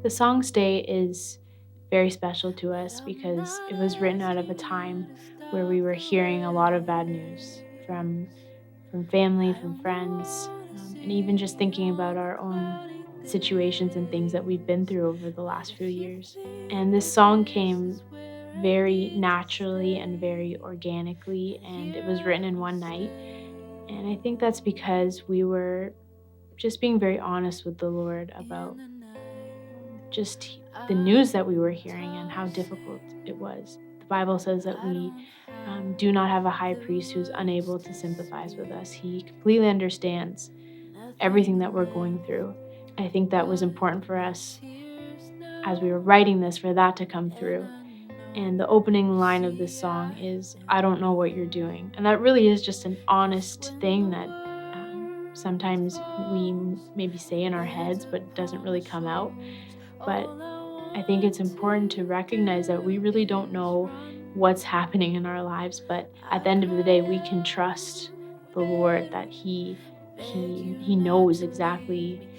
The song Stay is very special to us because it was written out of a time where we were hearing a lot of bad news from family, from friends, and even just thinking about our own situations and things that we've been through over the last few years. And this song came very naturally and very organically, and it was written in one night. And I think that's because we were just being very honest with the Lord about just the news that we were hearing and how difficult it was. The Bible says that we do not have a high priest who's unable to sympathize with us. He completely understands everything that we're going through. I think that was important for us as we were writing this for that to come through. And the opening line of this song is, I don't know what you're doing. And that really is just an honest thing that sometimes we maybe say in our heads, but doesn't really come out. But I think it's important to recognize that we really don't know what's happening in our lives, but at the end of the day, we can trust the Lord that He knows exactly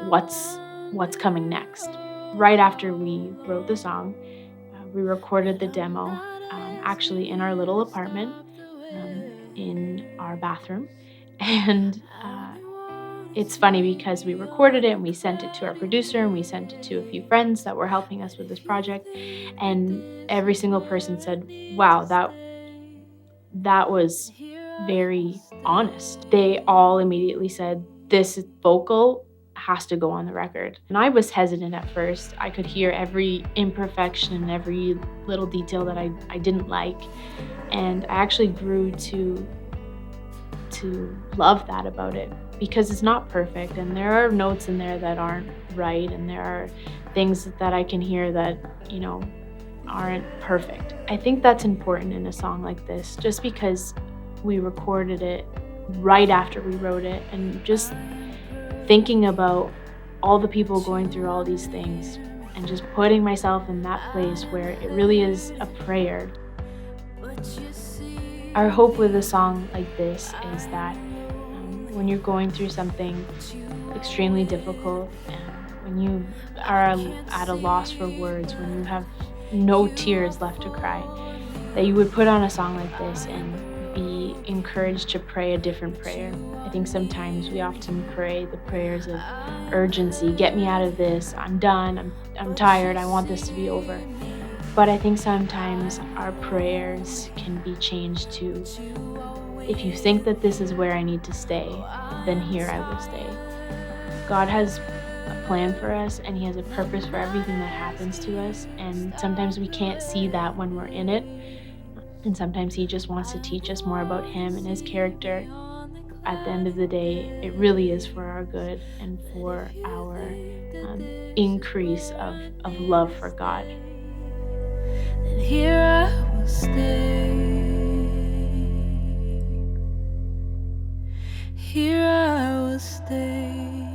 what's coming next. Right after we wrote the song, we recorded the demo actually in our little apartment in our bathroom, and it's funny because we recorded it and we sent it to our producer and we sent it to a few friends that were helping us with this project, and every single person said, "Wow, that was very honest." They all immediately said, "This vocal has to go on the record." And I was hesitant at first. I could hear every imperfection and every little detail that I didn't like, and I actually grew to love that about it because it's not perfect and there are notes in there that aren't right and there are things that I can hear that, aren't perfect. I think that's important in a song like this just because we recorded it right after we wrote it, and just thinking about all the people going through all these things and just putting myself in that place where it really is a prayer. Our hope with a song like this is that when you're going through something extremely difficult, when you are at a loss for words, when you have no tears left to cry, that you would put on a song like this and be encouraged to pray a different prayer. I think sometimes we often pray the prayers of urgency, get me out of this, I'm done, I'm tired, I want this to be over. But I think sometimes our prayers can be changed to, if you think that this is where I need to stay, then here I will stay. God has a plan for us and He has a purpose for everything that happens to us. And sometimes we can't see that when we're in it. And sometimes He just wants to teach us more about Him and His character. At the end of the day, it really is for our good and for our increase of love for God. And here I will stay. Here I will stay.